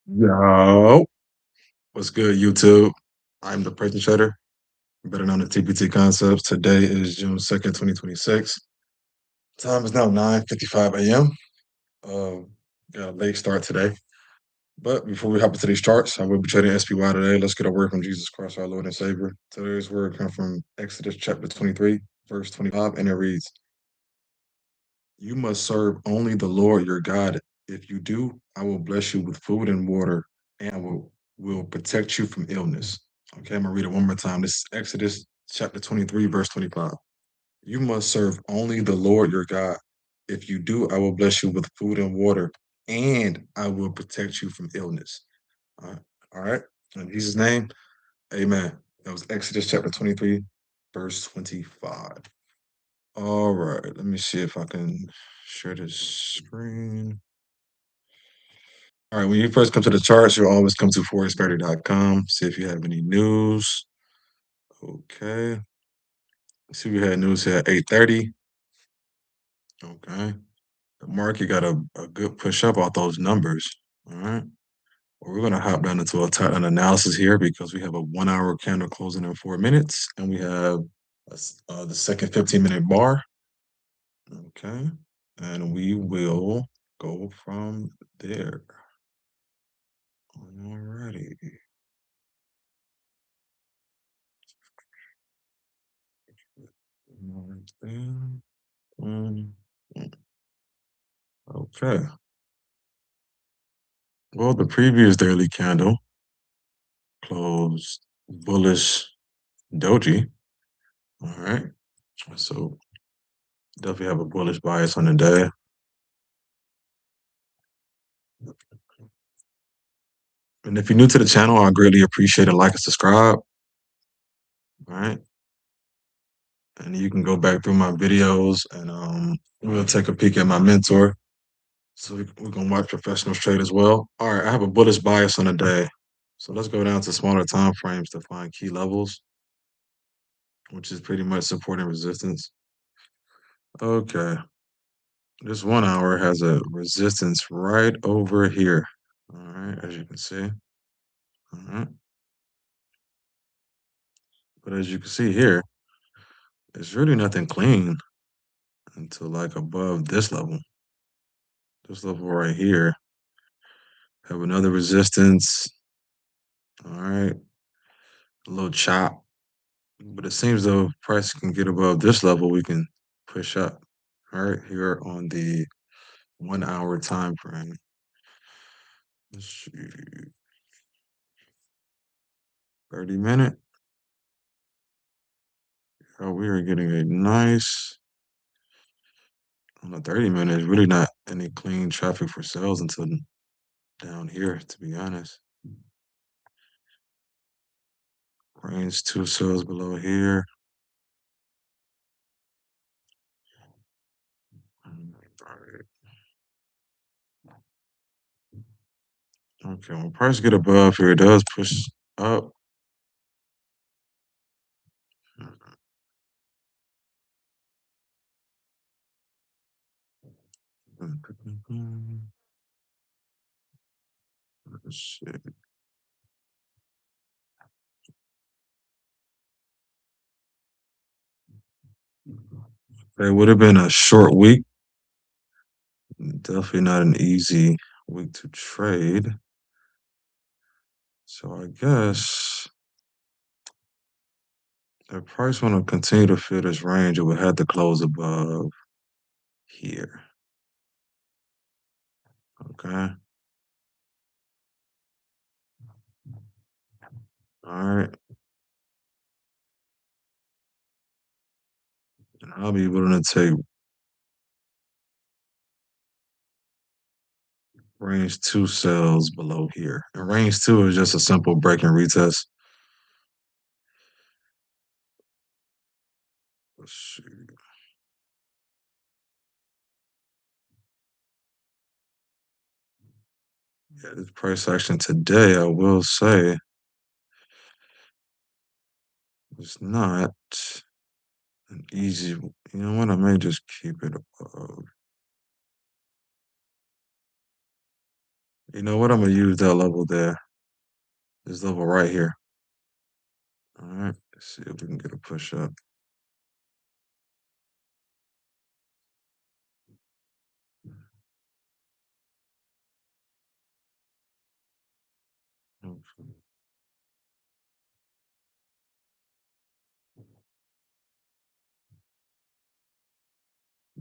Yo, what's good, YouTube? I'm the Price Trader, better known as TPT Concepts. Today is June 2nd, 2026. Time is now 9:55 a.m. Got a late start today. But before we hop into these charts, I will be trading SPY today. Let's get a word from Jesus Christ, our Lord and Savior. Today's word comes from Exodus chapter 23, verse 25, and it reads, You must serve only the Lord your God. If you do, I will bless you with food and water, and will protect you from illness. Okay, I'm gonna read it one more time. This is Exodus chapter 23, verse 25. You must serve only the Lord your God. If you do, I will bless you with food and water, and I will protect you from illness. All right. All right. In Jesus' name, amen. That was Exodus chapter 23, verse 25. All right, let me see if I can share this screen. All right, when you first come to the charts, you'll always come to forexperty.com. See if you have any news. Okay. See, we had news here at 8:30. Okay. The market got a good push up off those numbers. All right. Well, we're going to hop down into a tight analysis here because we have a 1 hour candle closing in 4 minutes, and we have the second 15-minute bar. Okay. And we will go from there. Alrighty. Right there. Mm, mm. Okay. Well, the previous daily candle closed bullish doji. All right. So definitely have a bullish bias on the day. And if you're new to the channel, I greatly appreciate a like and subscribe. All right. And you can go back through my videos and we'll take a peek at my mentor. So we're gonna watch professionals trade as well. All right, I have a bullish bias on the day. So let's go down to smaller time frames to find key levels, which is pretty much support and resistance. Okay, this 1 hour has a resistance right over here. All right, as you can see. All right, but as you can see here, it's really nothing clean until like above this level. This level right here have another resistance. All right, a little chop. But it seems though price can get above this level, we can push up. All right, here on the 1 hour time frame. Let's see, 30 minute. Oh, we are getting a nice on the 30 minute. Really not any clean traffic for sales until down here, to be honest. Range two sales below here. All right. Okay, when price get above here, it does push up. Let's see. It would have been a short week. Definitely not an easy week to trade. So I guess if price want to continue to fill this range, it would have to close above here. Okay. All right. And I'll be willing to take range two sales below here. And range two is just a simple break and retest. Let's see. Yeah, this price action today, I will say, is not an easy. You know what? I may just keep it above. You know what? I'm gonna use that level there. This level right here. All right. Let's see if we can get a push up.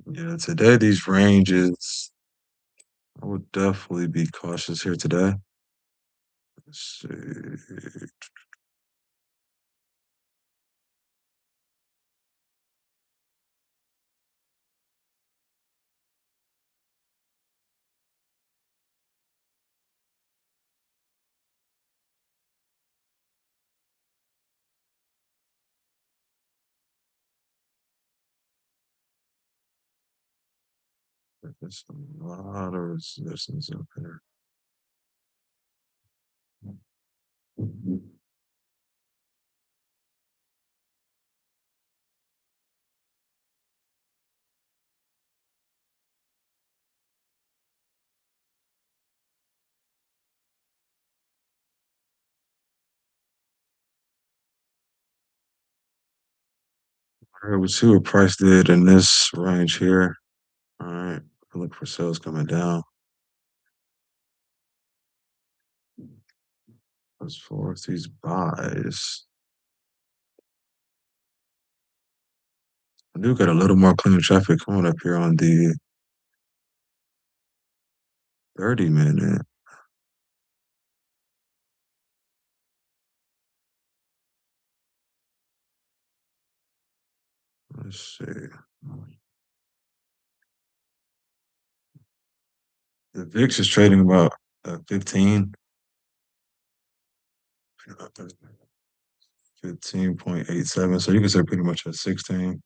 Yeah, today these ranges, I would definitely be cautious here today. Let's see. There's a lot of resistance up here. All right, we see what price did in this range here. All right, look for sales coming down. As far as these buys, I do got a little more clean traffic coming up here on the 30-minute. Let's see. The VIX is trading about 15, 15.87. So you can say pretty much at 16.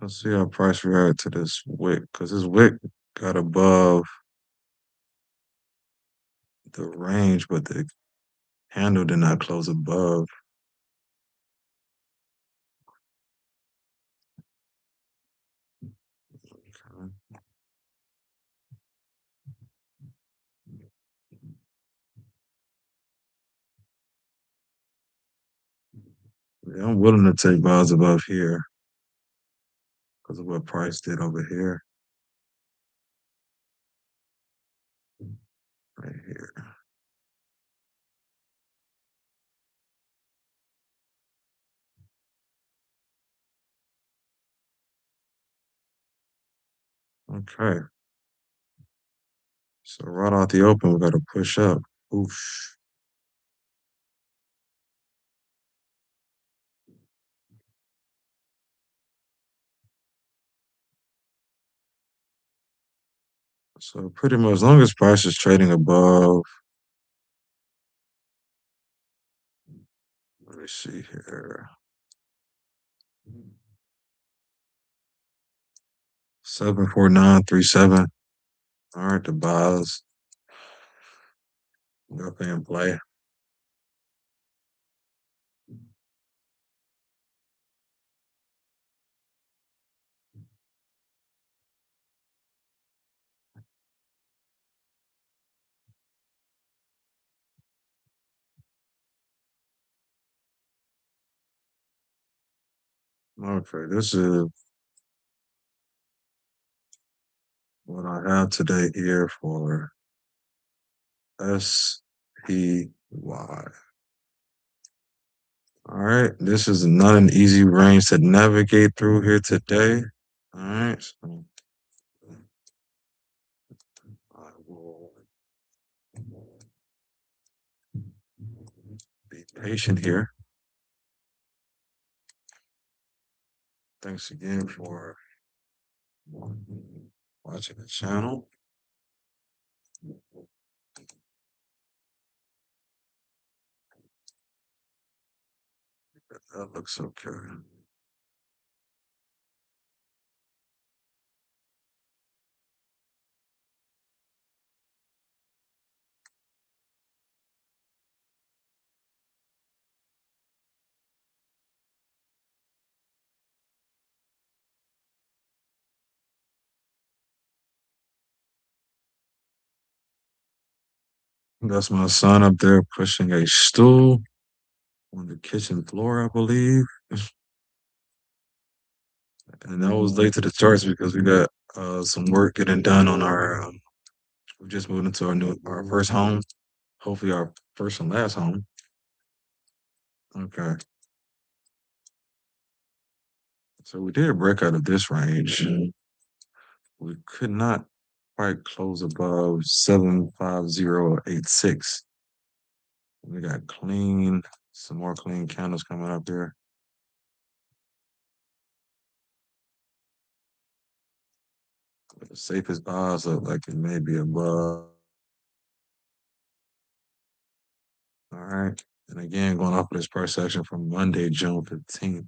Let's see how price react to this wick, because this wick got above the range, but the handle did not close above. Okay. Yeah, I'm willing to take buys above here because of what price did over here, right here. Okay. So right out the open, we got to push up. Oof. So pretty much, as long as price is trading above, let me see here, 74937. All right, the buys. Nothing in play. Okay, this is what I have today here for SPY. All right, this is not an easy range to navigate through here today. All right, so I will be patient here. Thanks again for watching the channel. That looks okay. That's my son up there pushing a stool on the kitchen floor, I believe. And I was late to the charts because we got some work getting done on our. We just moved into our first home. Hopefully, our first and last home. Okay, so we did a break out of this range. We could not quite close above 75086. We got clean, some more clean candles coming up there. The safest buys look like it may be above. All right. And again, going off of this price action from Monday, June 15th.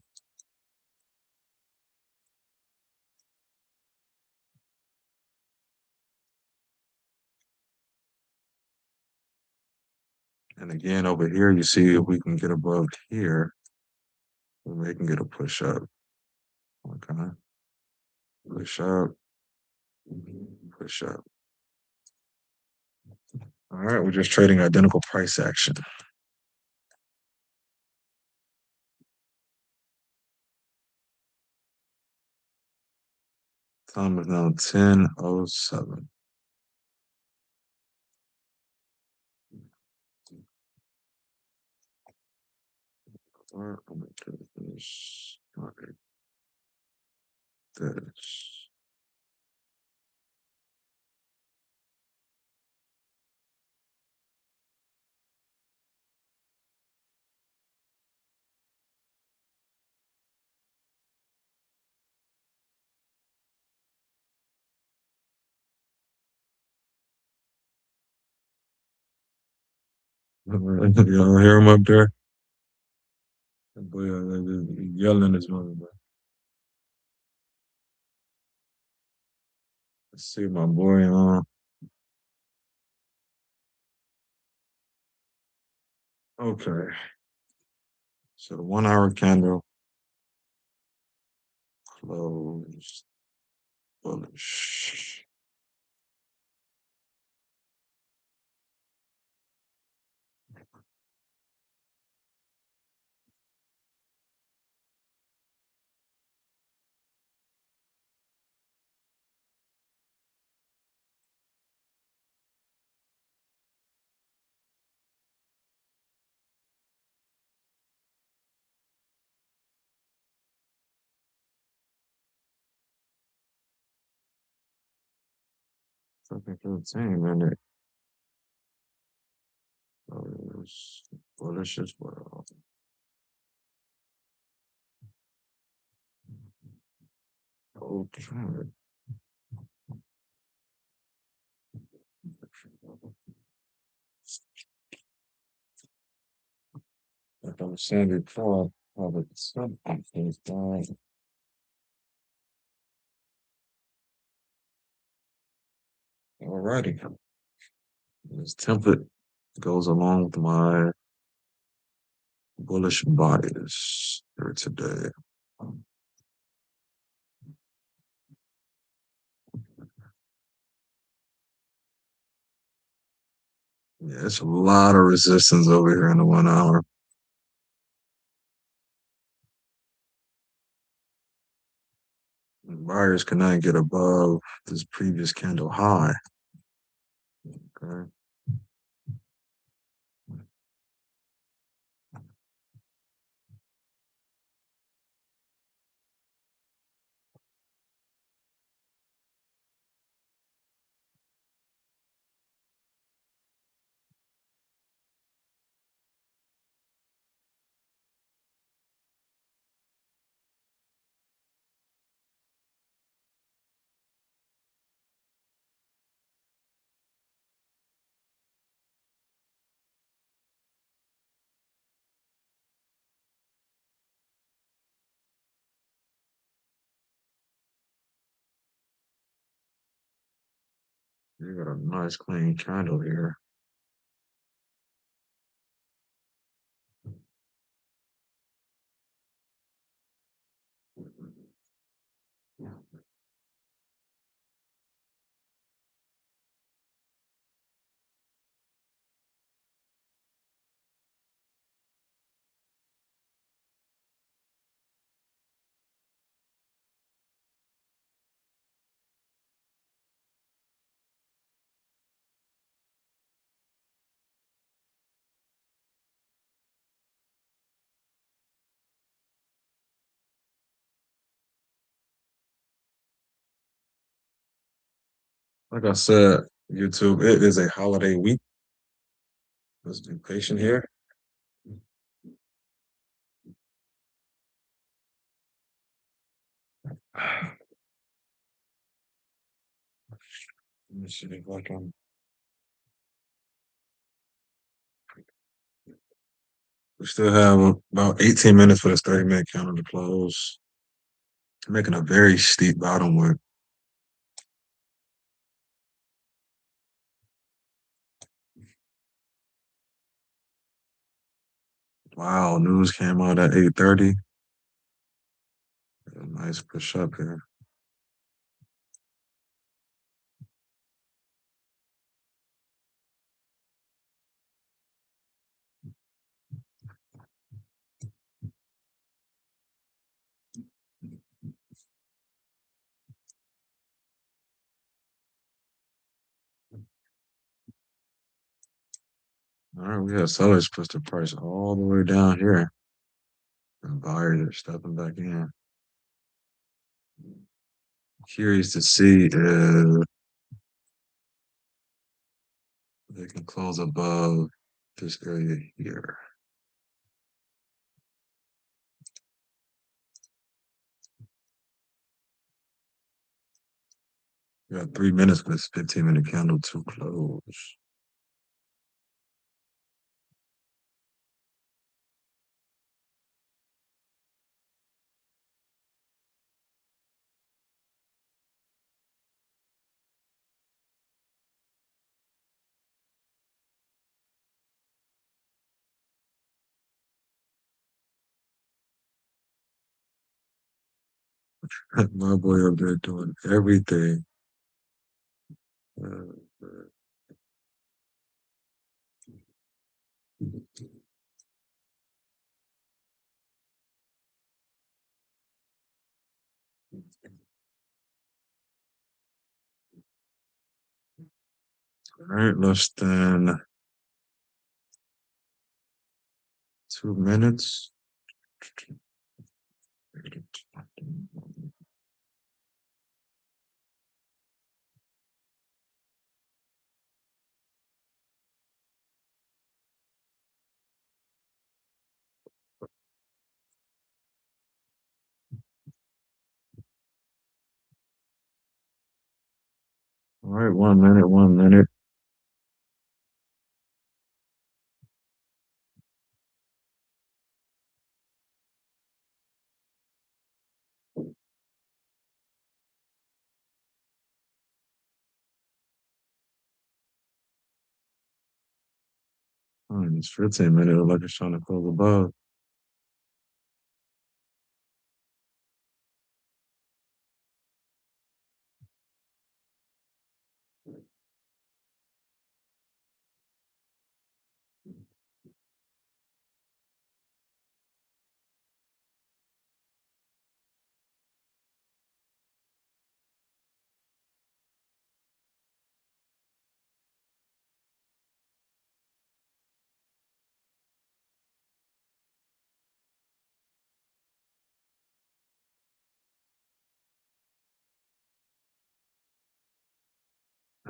And again, over here, you see if we can get above here, we may can get a push up. Okay. Push up, push up. All right. We're just trading identical price action. Time is now 10:07. All right, I'm gonna do this. All right, this. Y'all hear him up there? That boy, yelling this morning, man. Let's see my boy on. Okay. So the 1 hour candle closed bullish. Second 15 minute. Bullish as well. Okay. Like I was saying before, the something is down. Alrighty. This template goes along with my bullish bias here today. Yeah, it's a lot of resistance over here in the 1 hour. Buyers cannot get above this previous candle high. Okay. You got a nice clean candle here. Like I said, YouTube, it is a holiday week. Let's be patient here. Let me see if I can. We still have about 18 minutes for this 30-minute counter to close. Making a very steep bottomward. Wow, news came out at 8:30. A nice push up here. All right, we have sellers push the price all the way down here. And buyers are stepping back in. Curious to see if they can close above this area here. We got 3 minutes for this 15-minute candle to close. My boy up there doing everything. Uh, all right, less than 2 minutes. All right, 1 minute, 1 minute. It's 15 minutes, like it's trying to close above.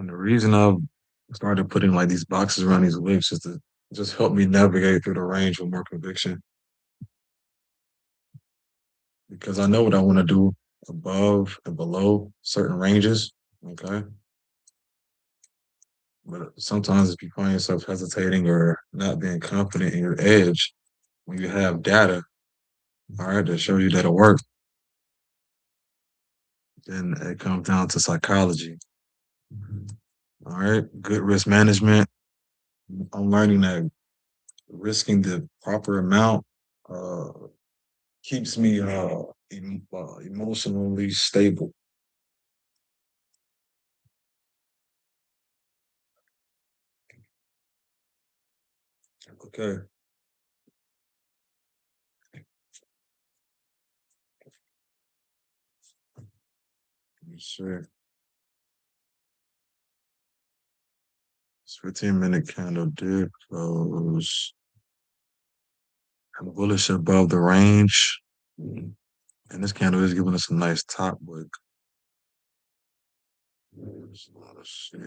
And the reason I've started putting like these boxes around these wicks is to just help me navigate through the range with more conviction because I know what I want to do above and below certain ranges. Okay. But sometimes if you find yourself hesitating or not being confident in your edge, when you have data, all right, that shows you that it works, then it comes down to psychology. All right. Good risk management. I'm learning that risking the proper amount uh, keeps me emotionally stable. Okay. Sure. This 15-minute candle did close. I'm bullish above the range. And this candle is giving us a nice top wick. There's a lot of shit.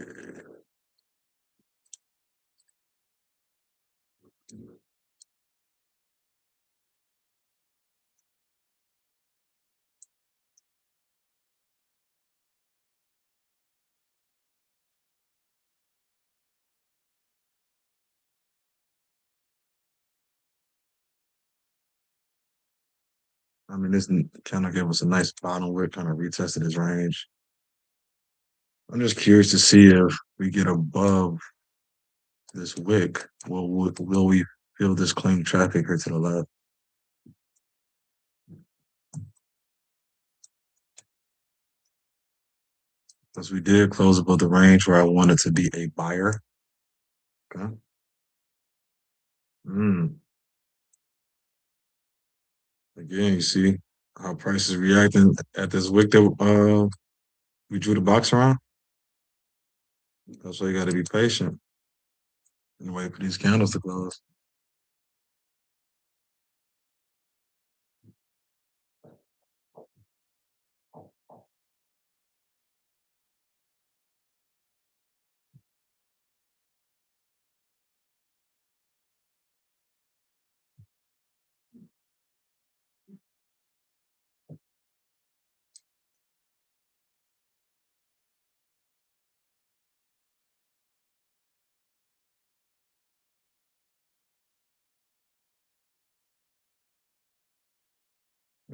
I mean, this kind of gave us a nice bottom wick, kind of retested his range. I'm just curious to see if we get above this wick. Will we feel this clean traffic here to the left? Because we did close above the range where I wanted to be a buyer. Okay. Mm. Again, you see how price is reacting at this wick that we drew the box around. That's why you got to be patient and wait for these candles to close.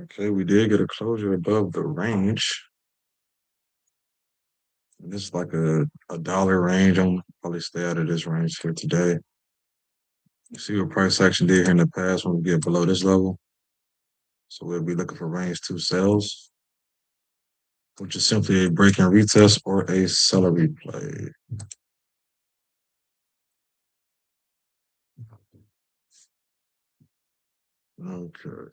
Okay, we did get a closure above the range. This is like a dollar range. I'm probably stay out of this range here today. See what price action did here in the past when we get below this level. So we'll be looking for range two sales, which is simply a break and retest or a seller replay. Okay.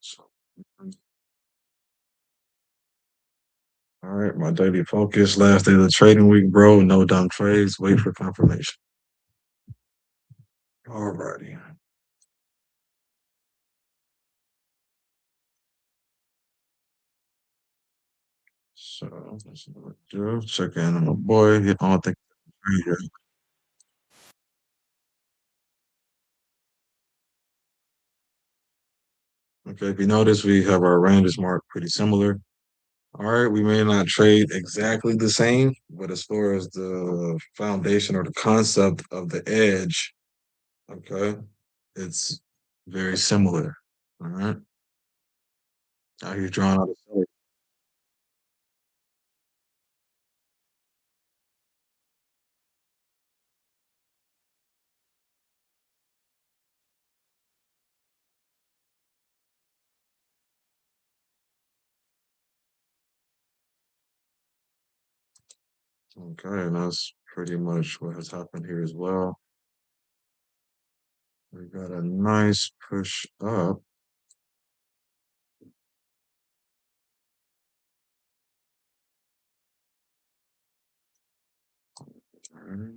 So, all right, my daily focus, last day of the trading week, bro. No dumb trades. Wait for confirmation. All righty. So that's what I do. Check in on my boy. He don't think okay, if you notice, we have our ranges marked pretty similar. All right, we may not trade exactly the same, but as far as the foundation or the concept of the edge, okay, it's very similar. All right. Now he's drawing out a seller. Okay, and that's pretty much what has happened here as well. We got a nice push up. All right.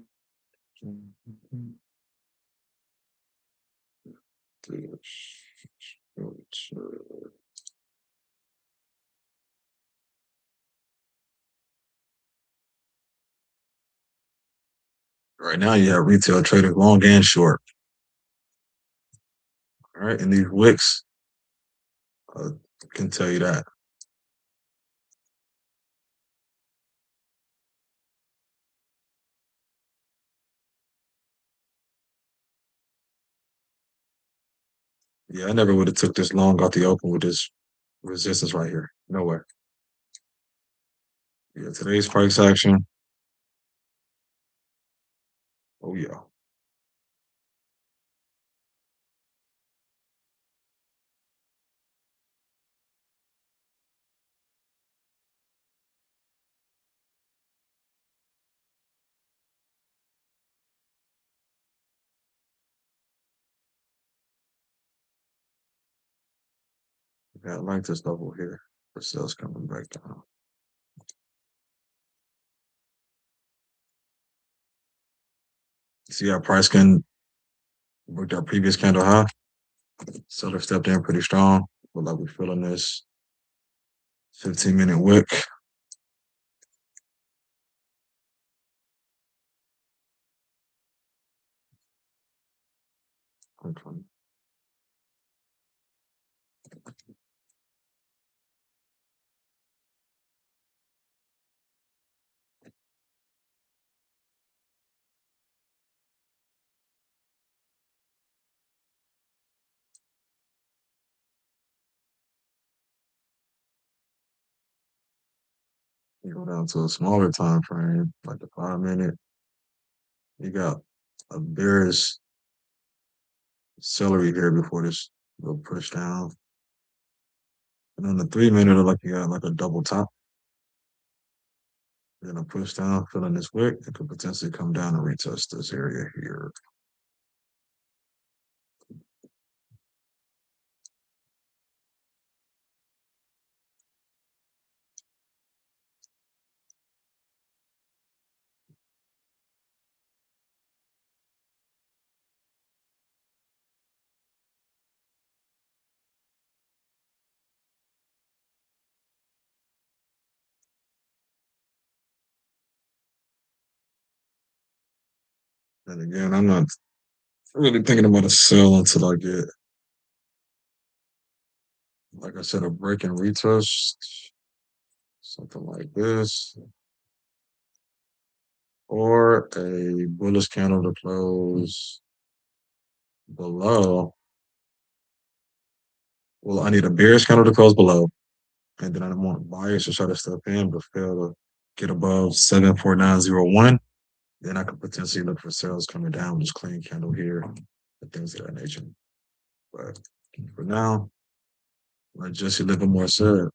Right now, you have retail traders long and short. All right, and these wicks uh, can tell you that. Yeah, I never would have took this long out the open with this resistance right here. Nowhere. Yeah, today's price action. Oh yeah. Yeah, I like this level here for sales coming back down. See how price can work that previous candle high? Seller stepped in pretty strong. But like we're feeling this 15-minute wick. Okay. You go down to a smaller time frame, like the 5 minute. You got a bearish celery here before this little push down. And on the 3 minute, like you got like a double top. Then a push down, filling this wick. It could potentially come down and retest this area here. And again, I'm not really thinking about a sell until I get, like I said, a break and retest, something like this, or a bullish candle to close below. Well, I need a bearish candle to close below, and then I want buyers to try to step in, but fail to get above 74901. Then I could potentially look for sales coming down, just clean candle here, and things of that nature. But for now, like Jesse Livermore said,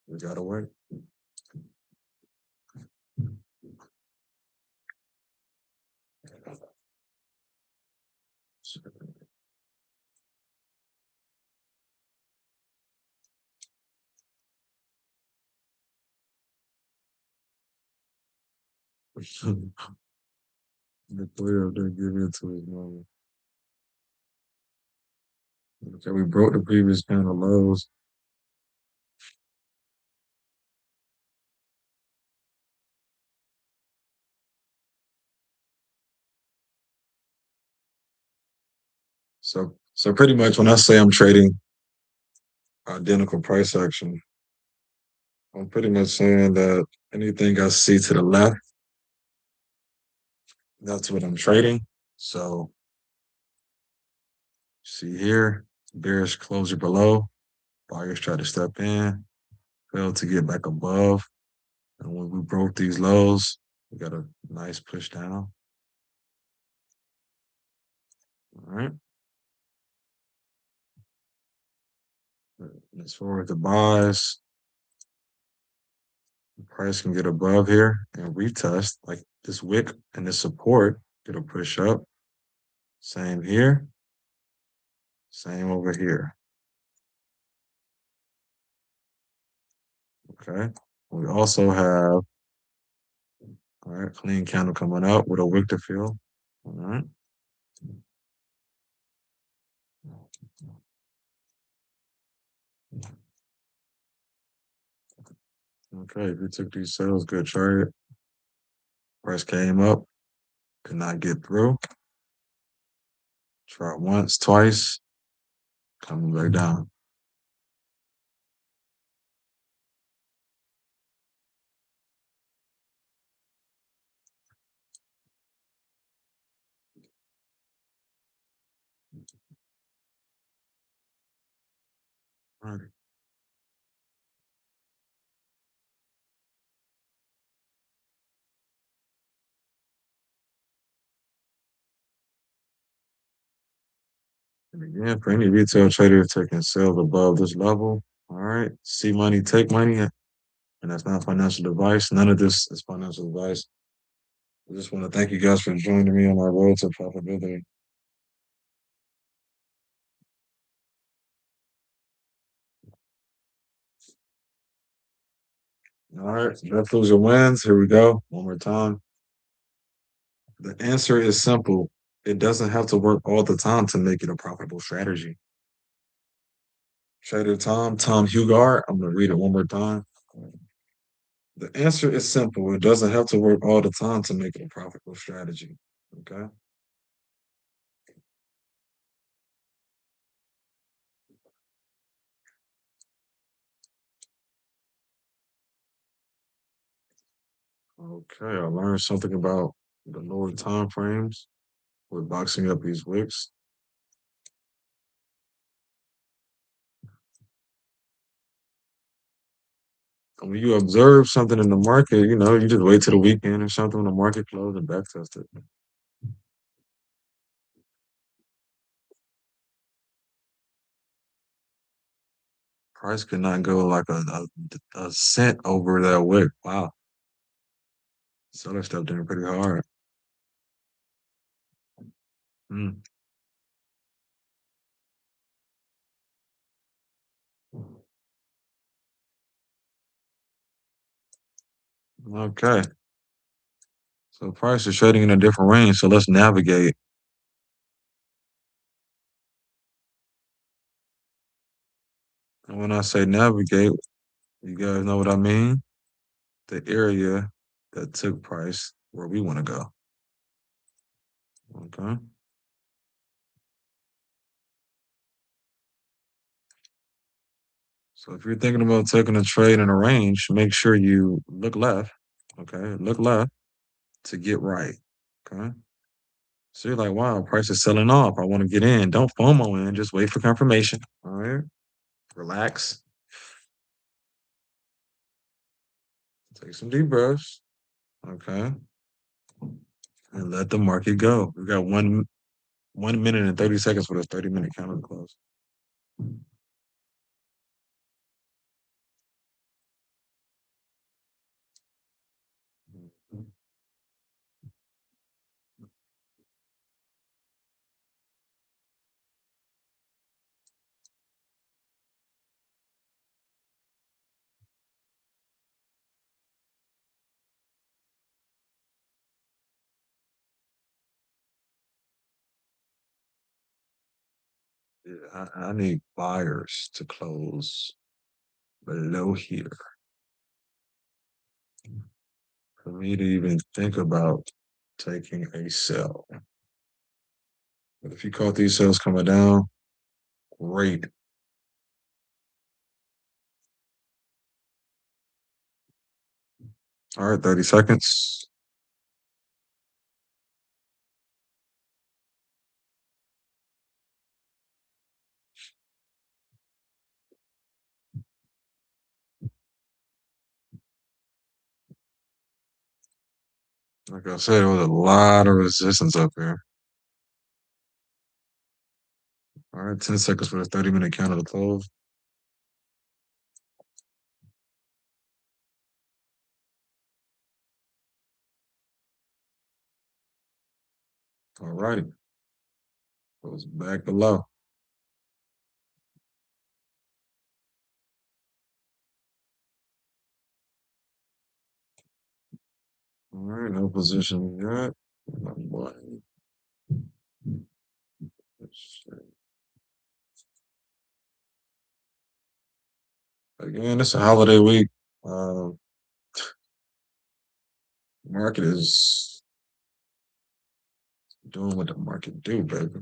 we gotta wait. The three of them give into his moment. Okay, we broke the previous candle lows. So pretty much when I say I'm trading identical price action, I'm pretty much saying that anything I see to the left, that's what I'm trading. So see here, bearish closure below, buyers try to step in, failed to get back above. And when we broke these lows, we got a nice push down. All right. And as far as the buys, the price can get above here and retest like this wick and this support. It'll push up. Same here. Same over here. Okay. We also have, all right, clean candle coming up with a wick to fill. All right. Okay, if you took these sales, good trade. Price came up, could not get through. Try once, twice, coming back down. All right. And again, for any retail trader taking sales above this level, all right, see money, take money, and that's not financial advice. None of this is financial advice. I just want to thank you guys for joining me on my road to profitability. All right, left loser wins. Here we go. One more time. The answer is simple. It doesn't have to work all the time to make it a profitable strategy. Trader Tom Hugard. I'm going to read it one more time. The answer is simple. It doesn't have to work all the time to make it a profitable strategy. Okay. Okay. I learned something about the lower time frames with boxing up these wicks. And when you observe something in the market, you just wait till the weekend or something when the market closes and back test it. Price could not go like a cent over that wick. Wow. Seller stepped in pretty hard. Mm. Okay. So price is trading in a different range. So let's navigate. And when I say navigate, you guys know what I mean? The area that took price where we want to go. Okay. So if you're thinking about taking a trade in a range, make sure you look left. Okay. Look left to get right. Okay. So you're like, wow, price is selling off. I want to get in. Don't FOMO in. Just wait for confirmation. All right. Relax. Take some deep breaths. Okay. And let the market go. We got 1 minute and 30 seconds for this 30-minute counter close. Yeah, I need buyers to close below here for me to even think about taking a sell. But if you caught these sales coming down, great. All right, 30 seconds. Like I said, there was a lot of resistance up here. All right, 10 seconds for the 30-minute counter to close. All righty. Goes back below. All right, no position yet. One. Again, it's a holiday week. Uh, market is doing what the market do, baby.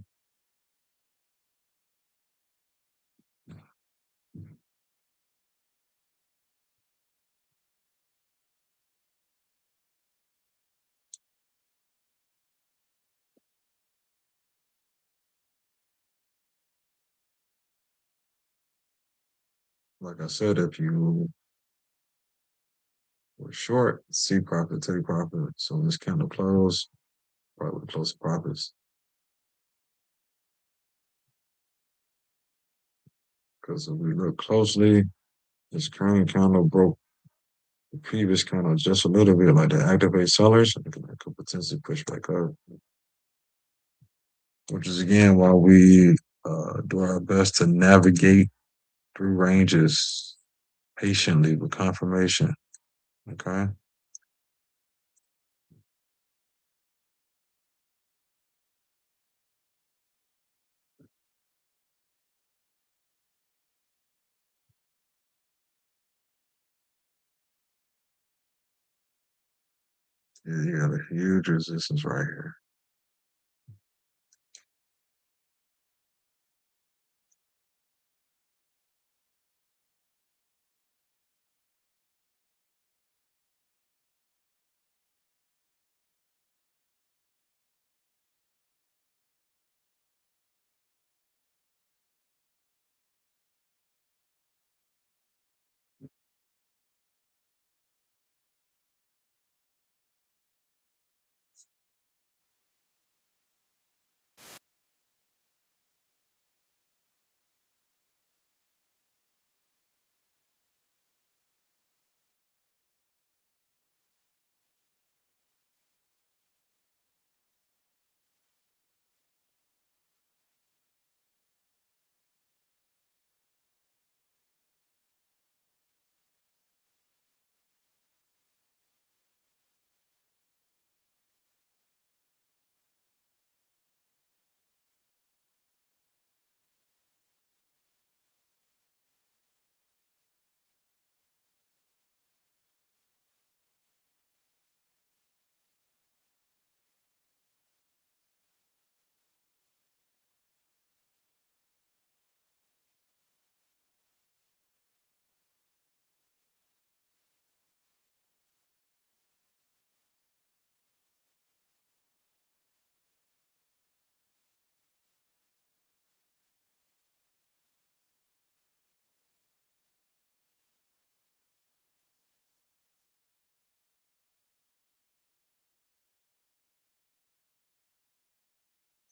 Like I said, if you were short, see profit, take profit. So when this candle close, probably close profits. Because if we look closely, this current candle broke the previous candle just a little bit, like to activate sellers, and it could potentially push back up. Which is again why we do our best to navigate through ranges patiently with confirmation. Okay. Yeah, you got a huge resistance right here.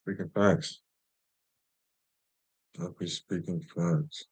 Speaking facts. Definitely speaking facts.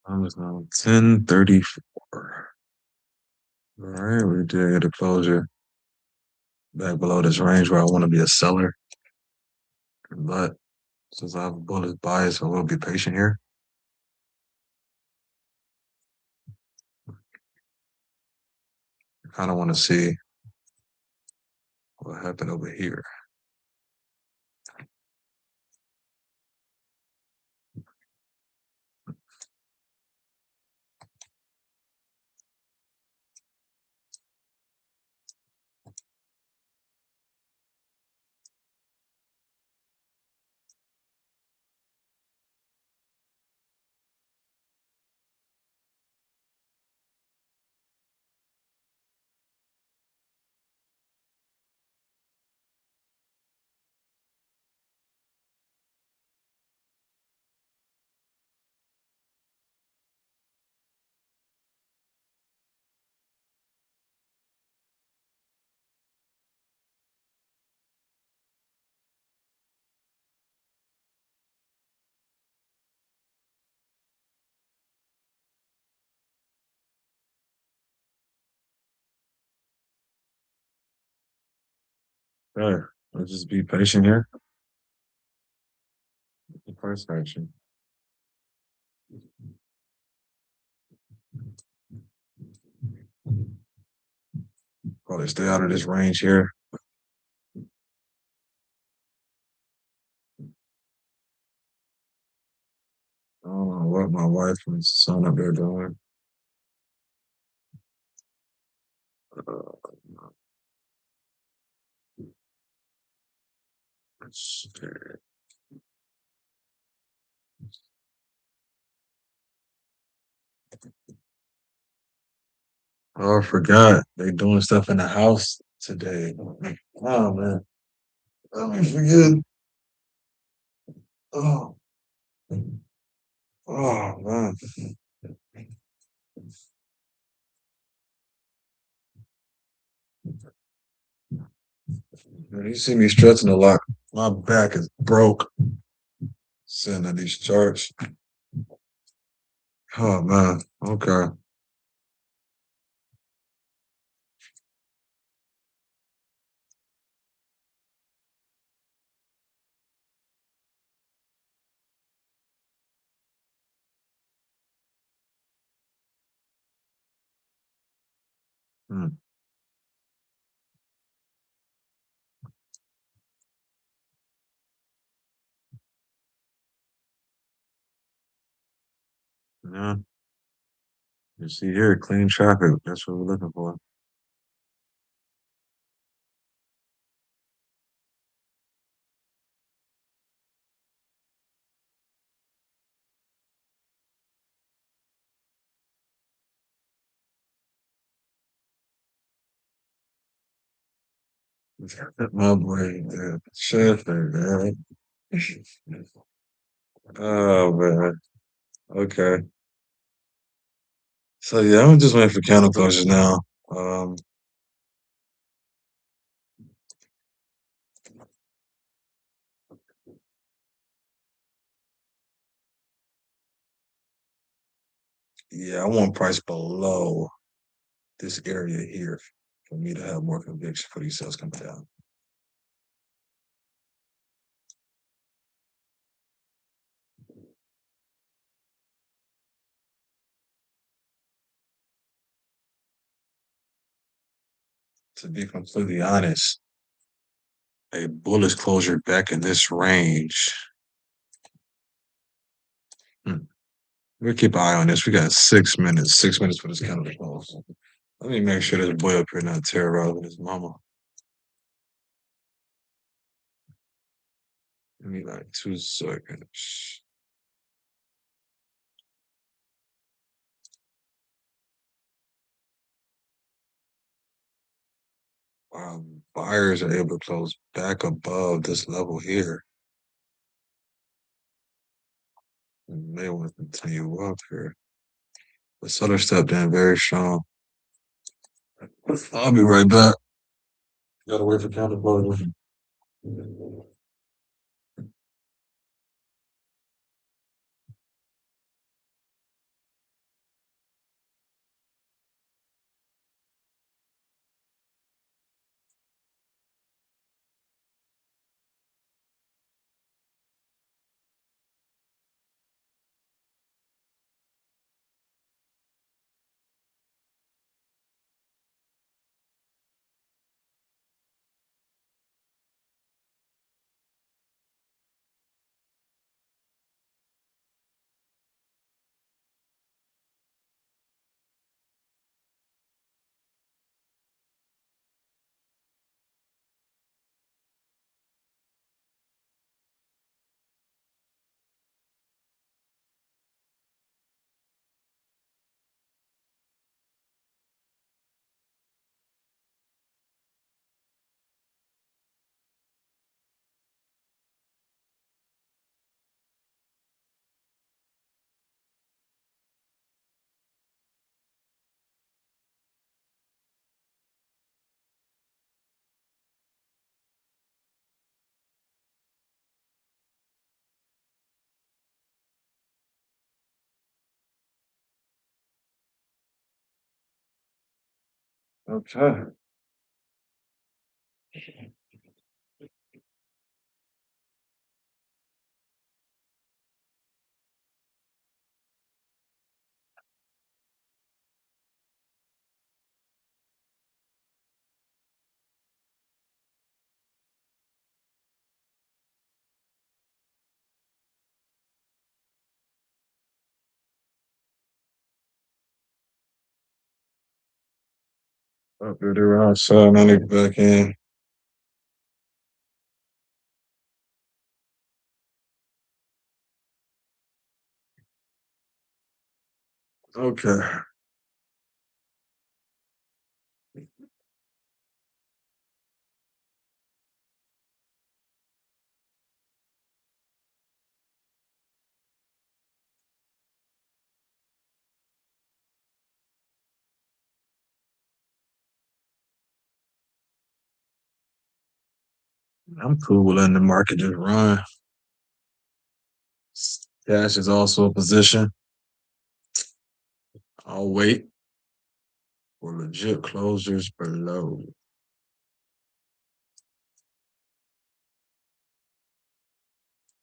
Time is now 10:34. All right, we did get a closure back below this range where I want to be a seller. But since I have a bullish bias, I will be patient here. I kind of want to see what happened over here. Okay, let's just be patient here. The price action. Probably stay out of this range here. I don't know what my wife and son up there doing. Uh, let's see. Oh, I forgot. They doing stuff in the house today. Oh man. Let me forget. Oh, oh man. Man, you see me stretching a lot. My back is broke sitting at these charts. Oh man. Okay. Hmm. Yeah. You see here, clean traffic. That's what we're looking for. My brain, dude. Shit, man. Oh man. Okay. So yeah, I'm just waiting for counter closures now. Um, yeah, I want price below this area here for me to have more conviction for these sales coming down. To be completely honest, a bullish closure back in this range. Hmm. We'll keep an eye on this. We got 6 minutes. 6 minutes for this candle to close. Let me make sure this boy up here not terrorizing his mama. Give me like 2 seconds. Buyers are able to close back above this level here. And may want to continue up here. The seller stepped in very strong. I'll be right back. Gotta wait for counter closure. Okay. Up there, they were outside, now they back in. Okay. I'm cool with letting the market just run. Cash is also a position. I'll wait for legit closures below.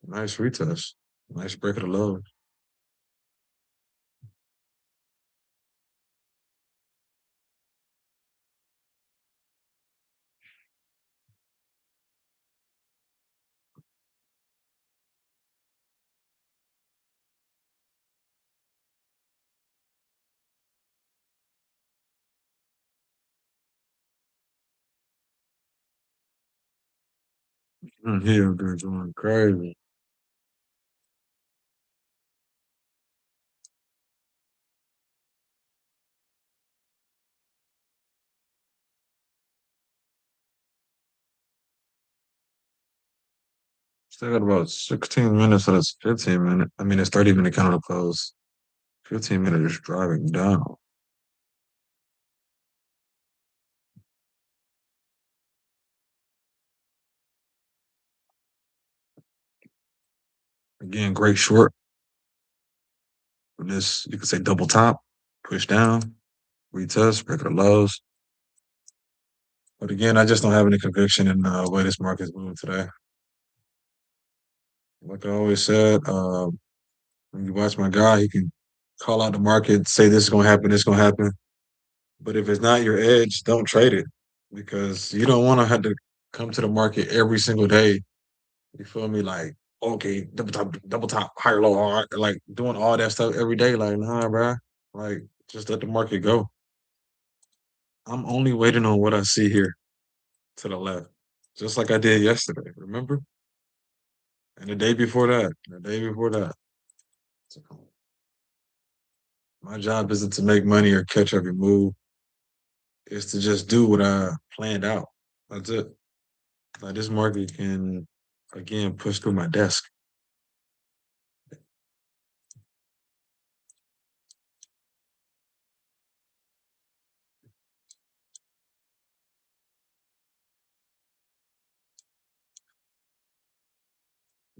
Nice retest. Nice break of the low. Here, they're going crazy. Still got about 16 minutes, so that's 15 minutes. I mean, it's 30-minute candle close. 15 minutes just driving down. Again, great short. With this, you could say double top, push down, retest, break of the lows. But again, I just don't have any conviction in the way this market is moving today. Like I always said, when you watch my guy, he can call out the market, say this is going to happen, this is going to happen. But if it's not your edge, don't trade it because you don't want to have to come to the market every single day. You feel me? Like, okay, double top, higher, low, like doing all that stuff every day. Like, nah, bro. Like, just let the market go. I'm only waiting on what I see here to the left, just like I did yesterday. Remember? And the day before that, the day before that. So, my job isn't to make money or catch every move. It's to just do what I planned out. That's it. Like this market can again push through my desk.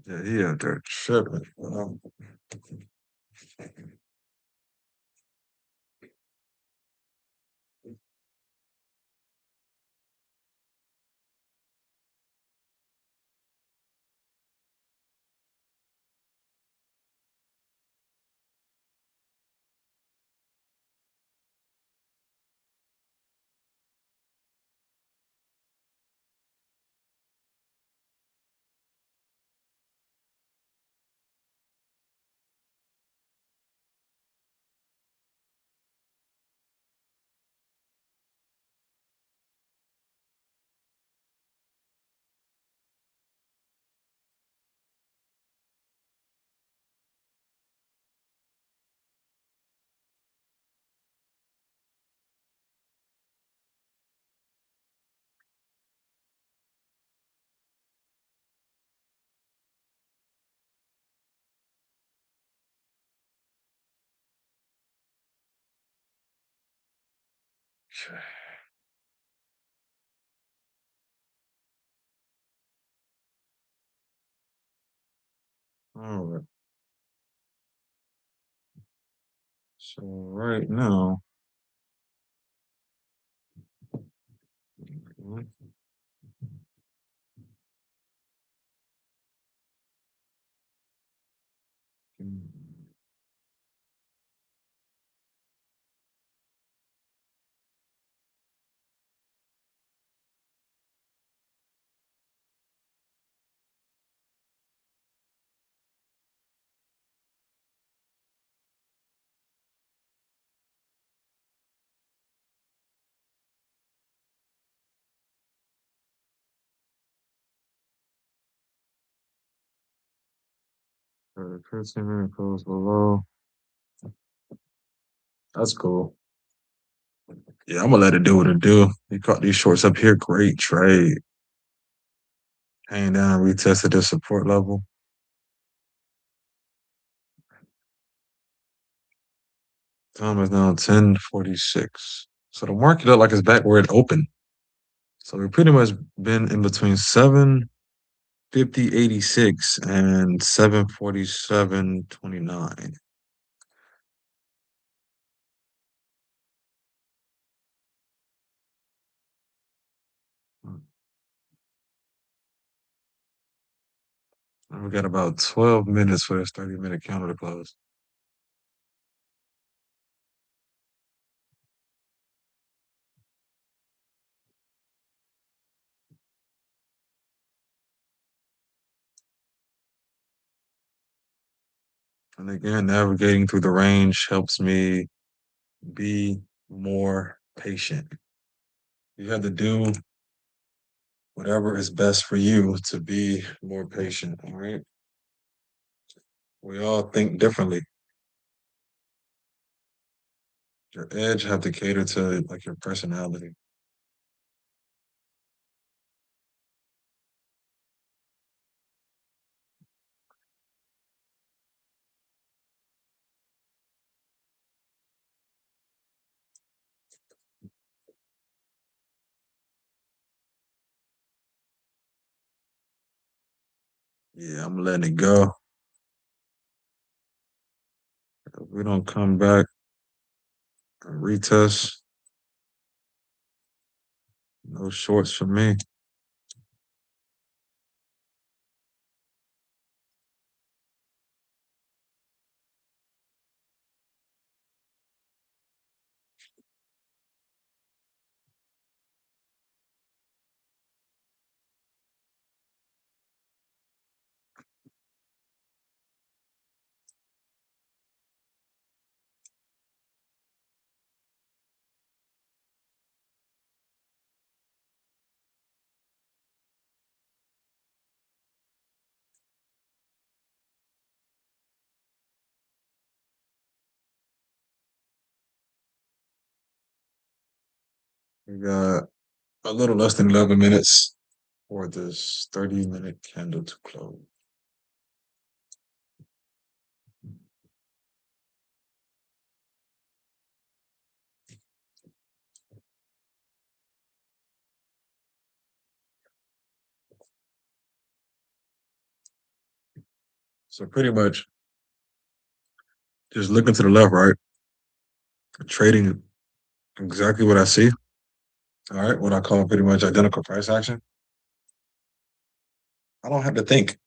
Yeah, he out there tripping. All right. So right now, the 15-minute close below. That's cool. Yeah, I'm gonna let it do what it do. You caught these shorts up here. Great trade. Hang down, retested the support level. Time is now 10:46. So the market looked like it's back where it opened. So we've pretty much been in between 7:50.86 and 7:47.29. And we got about 12 minutes for this 30-minute counter to close. And again, navigating through the range helps me be more patient. You have to do whatever is best for you to be more patient. All right. We all think differently. Your edge have to cater to like your personality. Yeah, I'm letting it go. If we don't come back and retest, no shorts for me. We got a little less than 11 minutes for this 30-minute candle to close. So pretty much just looking to the left, right? Trading exactly what I see. All right, what I call pretty much identical price action. I don't have to think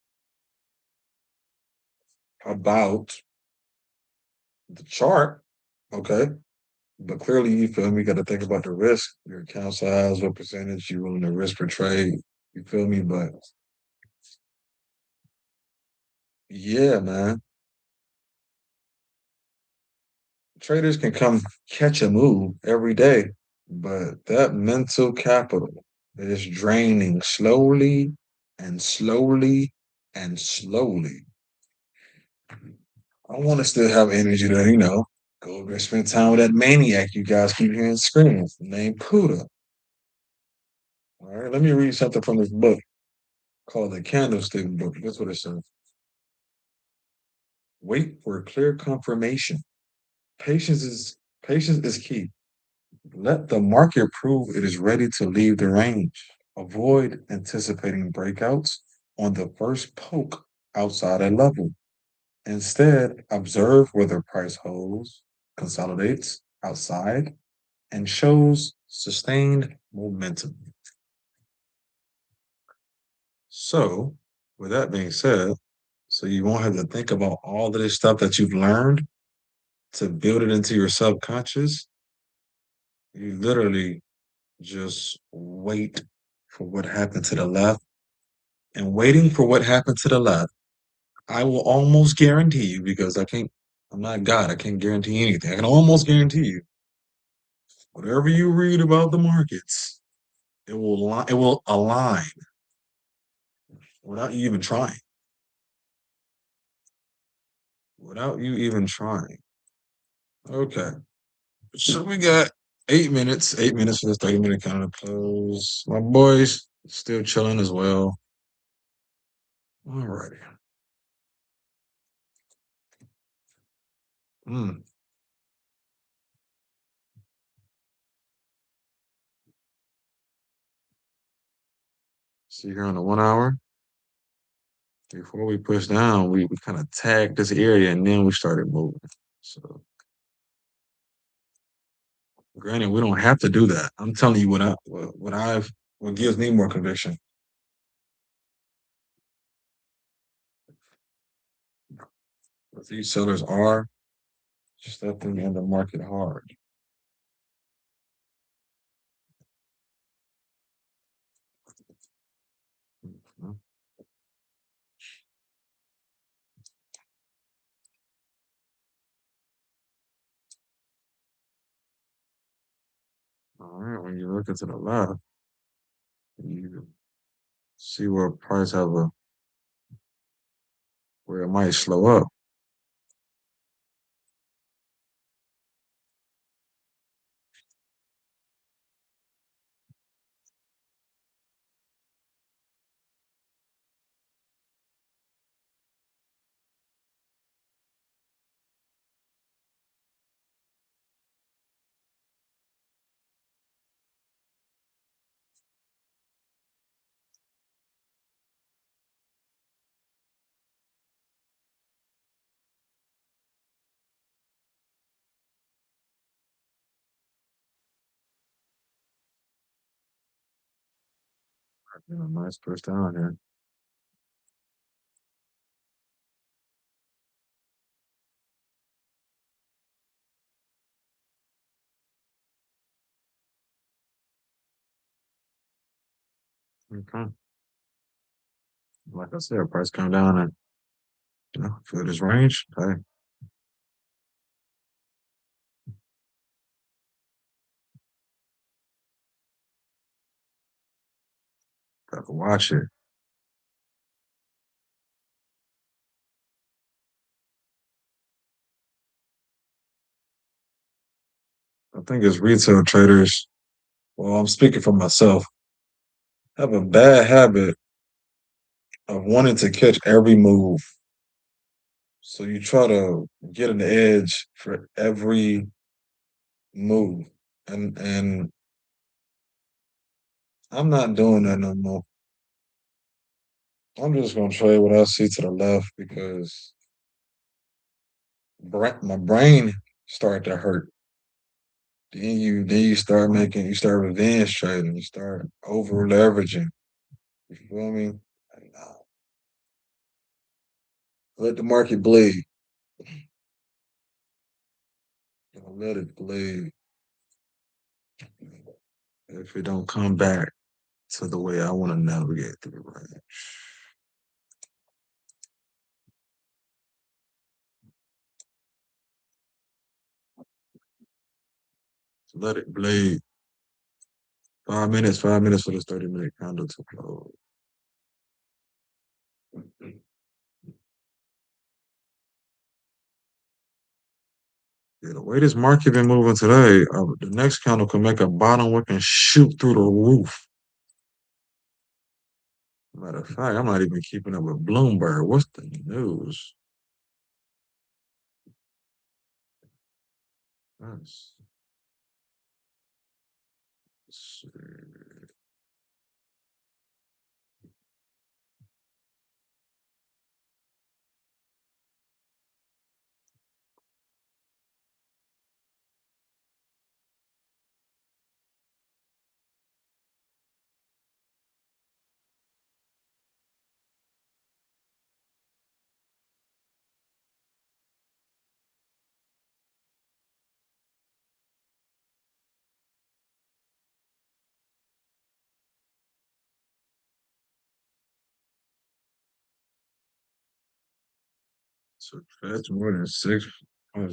about the chart, okay? But clearly, you feel me, got to think about the risk, your account size, what percentage you're willing to risk per trade. You feel me? But yeah, man, traders can come catch a move every day, but that mental capital is draining slowly and slowly and slowly. I want to still have energy to, go over and spend time with that maniac you guys keep hearing screaming, named Puda. All right, let me read something from this book called the Candlestick Book. That's what it says. Wait for clear confirmation. Patience is key. Let the market prove it is ready to leave the range. Avoid anticipating breakouts on the first poke outside a level. Instead, observe whether price holds, consolidates outside, and shows sustained momentum. So, with that being said, so you won't have to think about all of this stuff that you've learned to build it into your subconscious. You literally just wait for what happened to the left. And waiting for what happened to the left, I will almost guarantee you, because I'm not God, I can't guarantee anything. I can almost guarantee you, whatever you read about the markets, it will align without you even trying. without you even trying. Okay. So we got 8 minutes, 8 minutes for this 30-minute counter to close. My boys still chilling as well. Alrighty. Hmm. See here on the 1 hour. Before we push down, we kind of tagged this area and then we started moving. So granted, we don't have to do that. I'm telling you what gives me more conviction. What these sellers are stepping in the market hard. Mhm. All right, when you look into the left, you see where price have a where it might slow up. Nice push down here. Okay. Like I said, price come down and fill this range. Hey, gotta watch it. I think it's retail traders. Well, I'm speaking for myself. Have a bad habit of wanting to catch every move. So you try to get an edge for every move. And I'm not doing that no more. I'm just gonna trade what I see to the left because my brain started to hurt. You start revenge trading, you start over leveraging. You feel me? And, let the market bleed. Let it bleed. If it don't come back to the way I want to navigate through it, right? So let it bleed. 5 minutes, 5 minutes for this 30-minute candle to close. Yeah, the way this market been moving today, the next candle can make a bottom wick and shoot through the roof. Matter of fact, I'm not even keeping up with Bloomberg. What's the news? Let's see. So that's more than six. Yeah.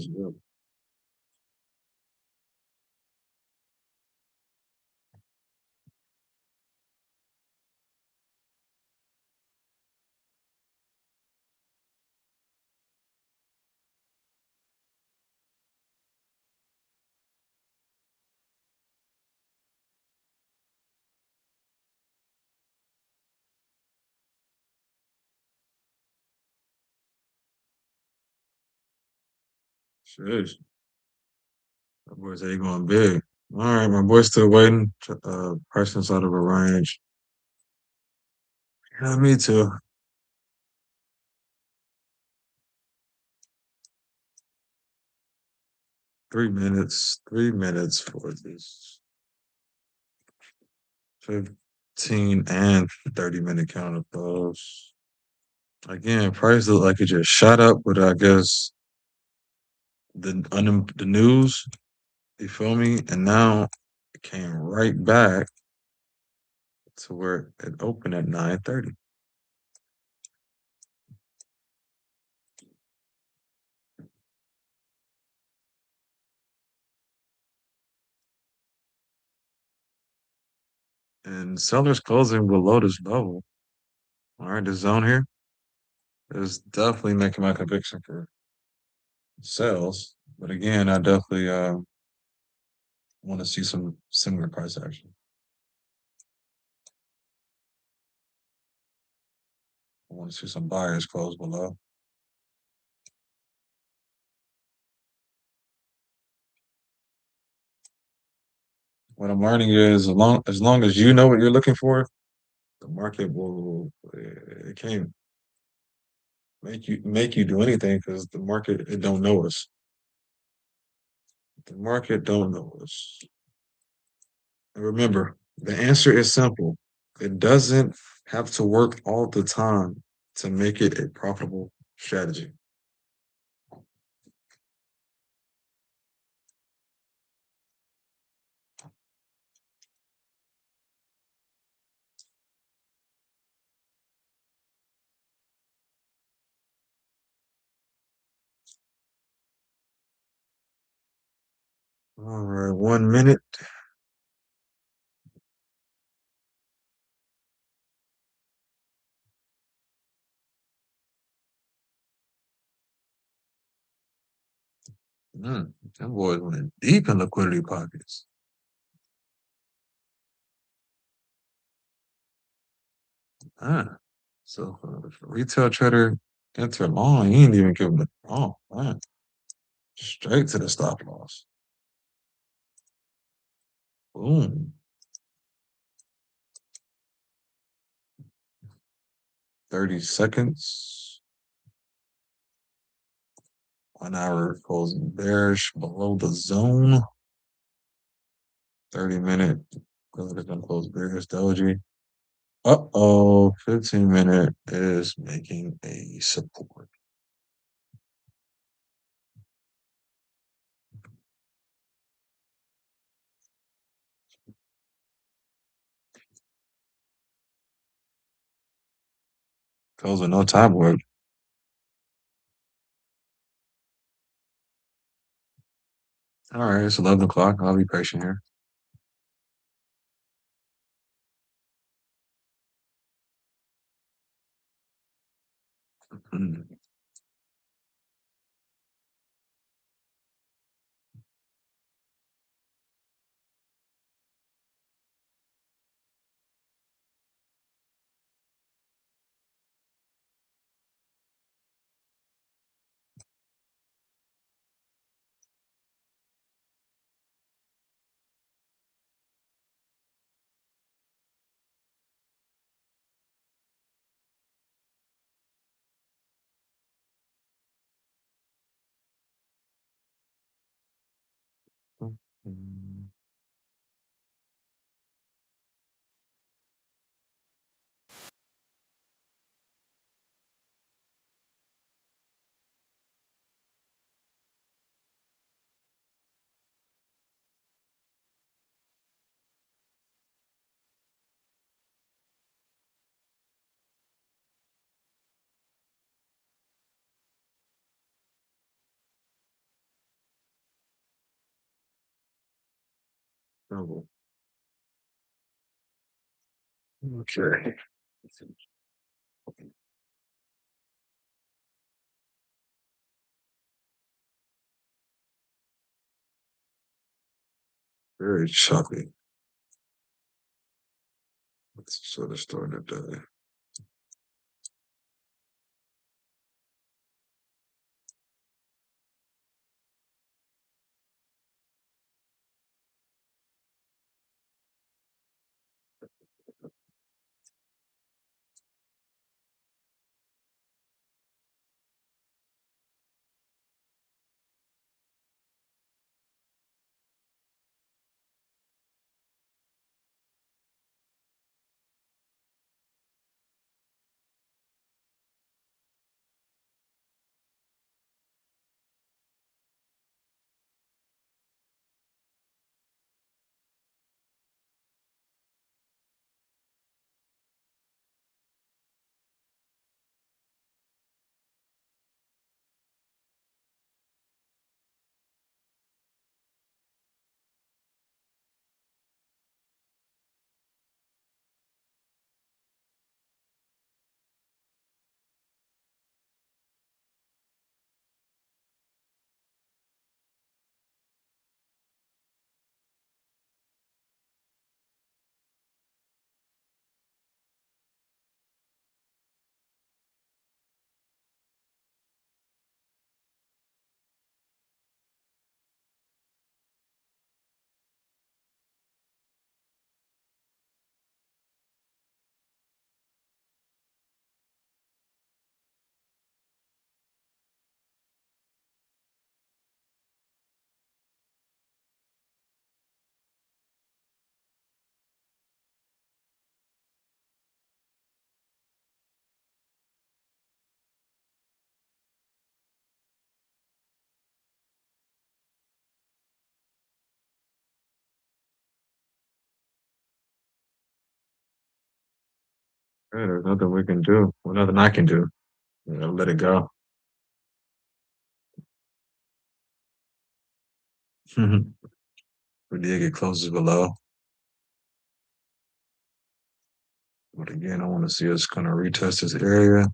Sheesh. My boy said he going big. All right, my boy's still waiting. Price inside of a range. Yeah, me too. 3 minutes. 3 minutes for this 15 and 30-minute counter close. Again, price look like it just shot up, but I guess the news, you feel me? And now it came right back to where it opened at 9:30. And sellers closing below this level. All right, the zone here is definitely making my conviction for sales. But again, I definitely want to see some similar price action. I want to see some buyers close below. What I'm learning is as long as you know what you're looking for, the market will it can't make you do anything because the market it don't know us. The market don't know us. And remember, the answer is simple. It doesn't have to work all the time to make it a profitable strategy. All right, 1 minute. Them boys went deep in liquidity pockets. Ah, so if a retail trader enter long, he ain't even give him a man. Straight to the stop loss. Boom. 30 seconds. 1 hour closing bearish below the zone. 30-minute relative closed bearish doji. Uh-oh. 15-minute is making a support. Closing no time work. All right, it's 11 o'clock. I'll be patient here. Hmm. Trouble. Okay. Very choppy. Let's sort of start at the Yeah, there's nothing we can do. Well, nothing I can do. Let it go. We did get closest below, but again, I want to see us kind of retest this area.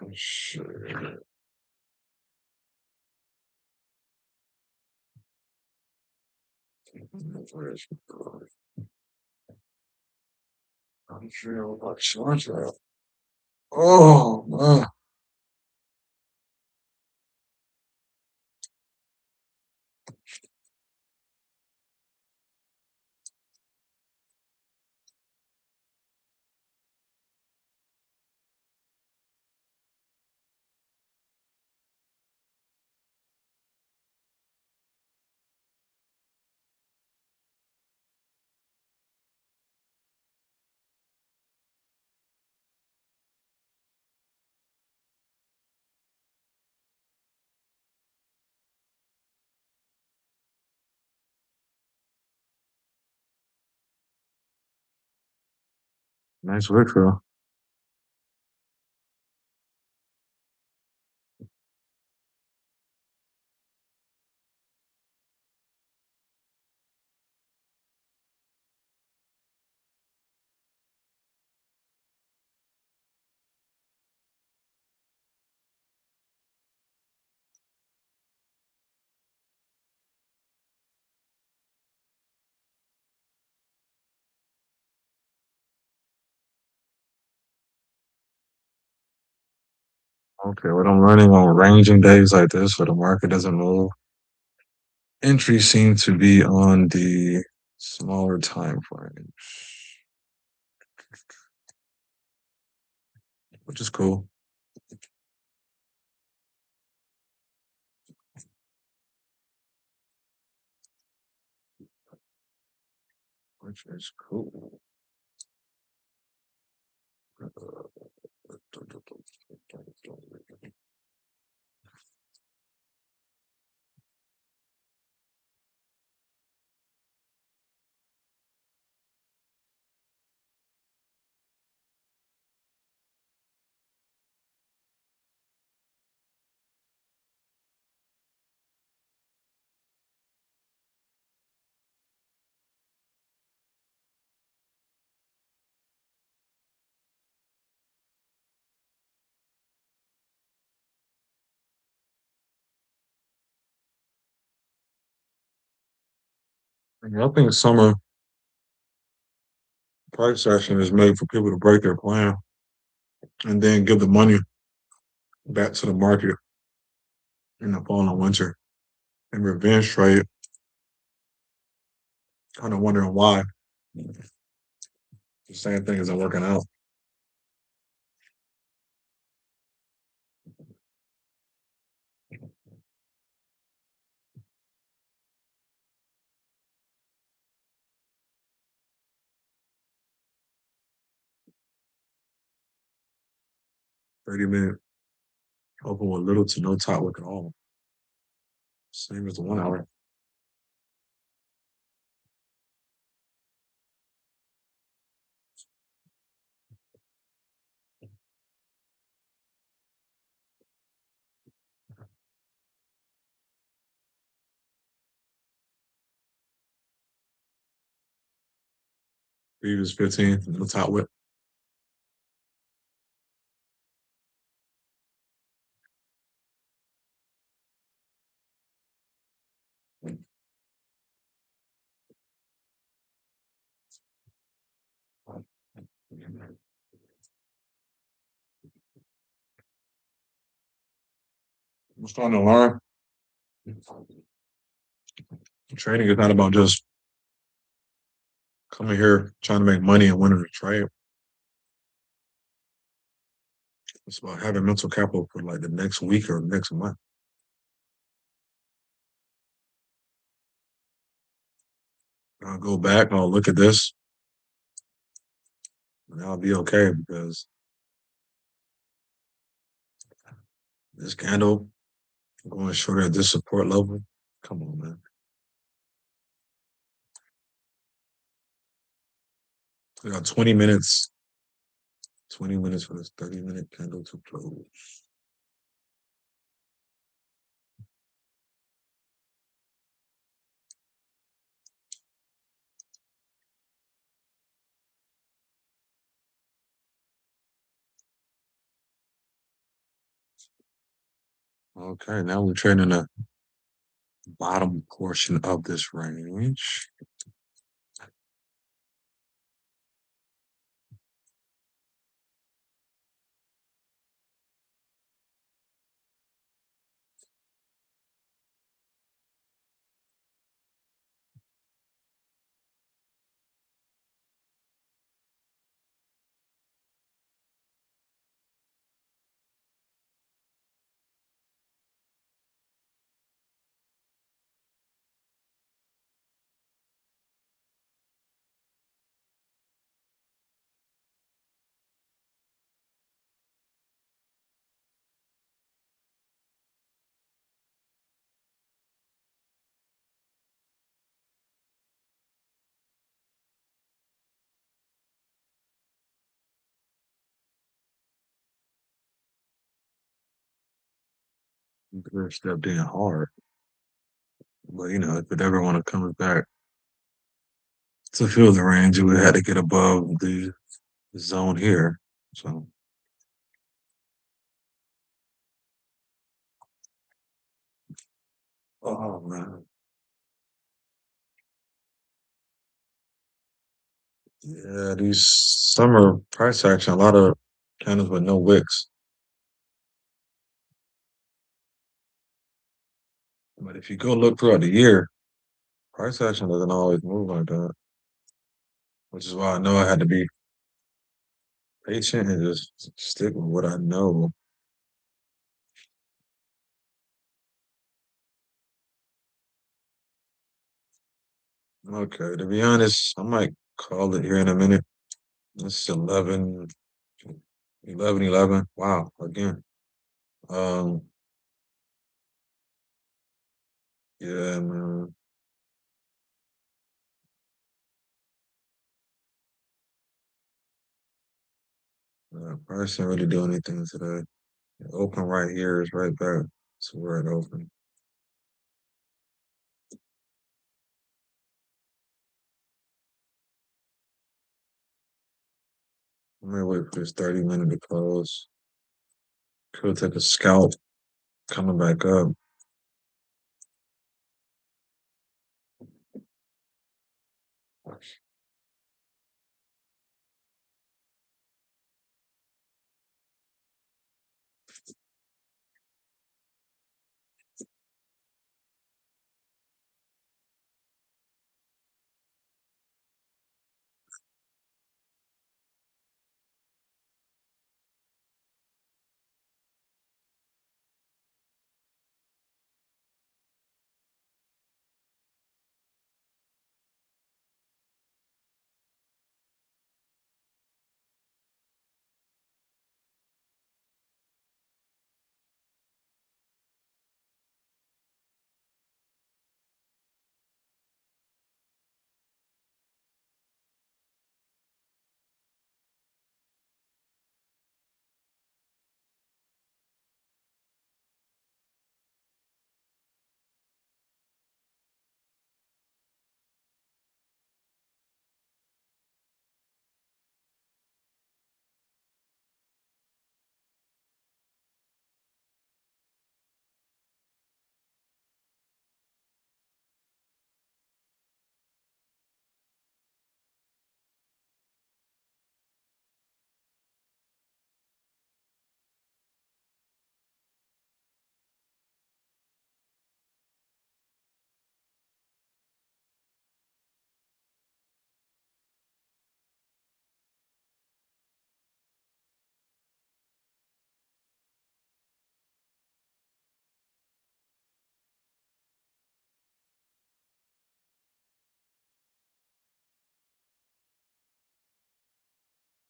Oh, shit. Where's I'm sure about charger. Oh, man. Nice work, bro. Okay, what I'm learning on ranging days like this where the market doesn't move, entries seem to be on the smaller time frame, which is cool. Which is cool. I think summer price action is made for people to break their plan and then give the money back to the market in the fall and winter. And revenge trade, kind of wondering why the same thing isn't working out. 30 minute open with little to no top work at all. Same as the 1 hour. Previous 15, no top whip. I'm starting to learn. Trading is not about just coming here trying to make money and winning the trade. It's about having mental capital for like the next week or next month. I'll go back, I'll look at this, and I'll be okay because this candle going short at this support level. Come on, man. We got 20 minutes. 20 minutes for this 30-minute candle to close. Okay, now we're trading the bottom portion of this range. Bear stepped in hard. But if it ever want to come back to fill the range, it would have to get above the zone here. So, oh man, yeah, these summer price action, a lot of candles with no wicks. But if you go look throughout the year, price action doesn't always move like that, which is why I know I had to be patient and just stick with what I know. Okay, to be honest, I might call it here in a minute. It's 11. Wow, again. Um, yeah, man. Price didn't really do anything today. Open right here is right back to where it opened. I'm gonna wait for this 30-minute to close. Could take a scalp coming back up.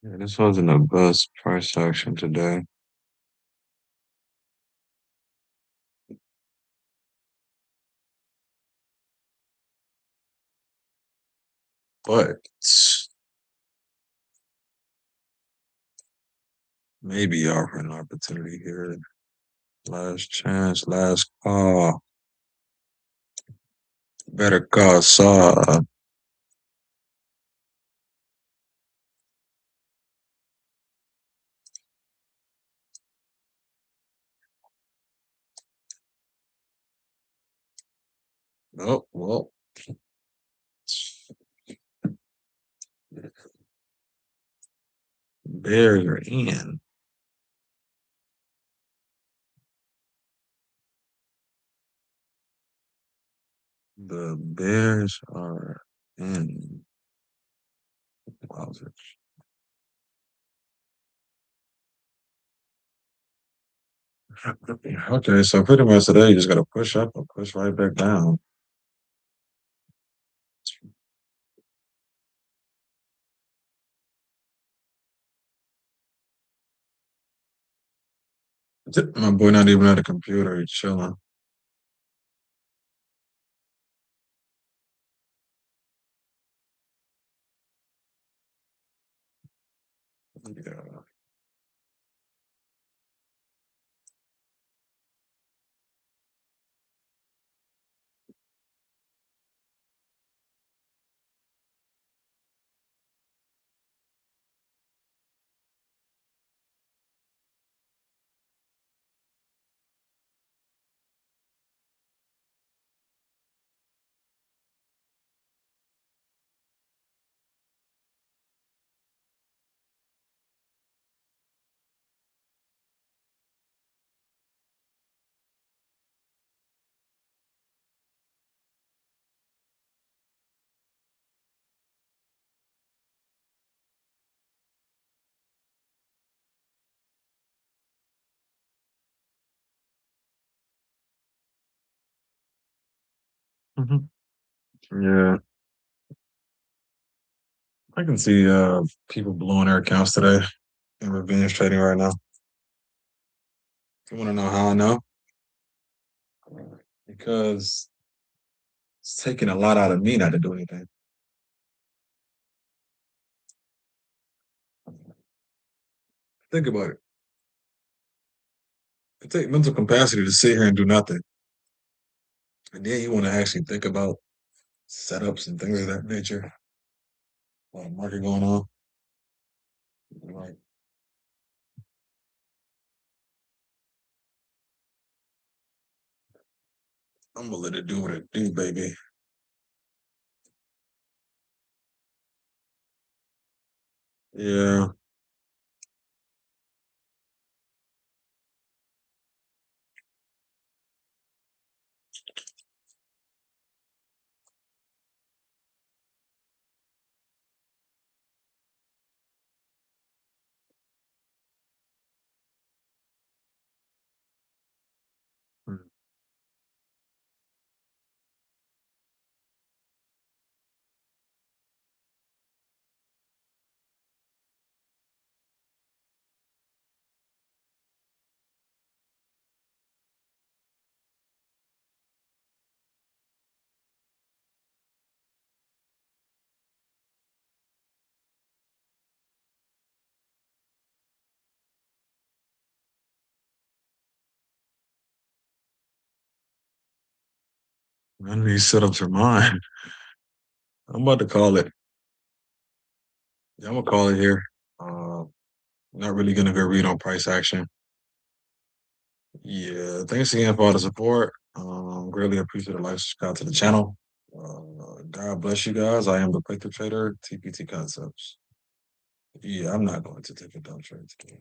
Yeah, this wasn't the best price action today, but Maybe offer an opportunity here. Last chance, last call. Better call Saw. Oh, well, Bears are in. The Bears are in. Wowzers. Okay, so pretty much today you just gotta push up or push right back down. My boy not even at a computer, he's chilling. Yeah. Mhm. Yeah. I can see people blowing their accounts today in revenge trading right now. You want to know how I know? Because it's taking a lot out of me not to do anything. Think about it. It takes mental capacity to sit here and do nothing. And then you want to actually think about setups and things of that nature. A lot of market going on. Like, I'm gonna let it do what it do, baby. Yeah. Mm. None of these setups are mine. I'm about to call it. Yeah, I'm gonna call it here. Uh, not really gonna go read on price action. Yeah, thanks again for all the support. Greatly appreciate the like, subscribe to the channel. God bless you guys. I am the Breakthrough Trader, TPT Concepts. Yeah, I'm not going to take a dump trade today.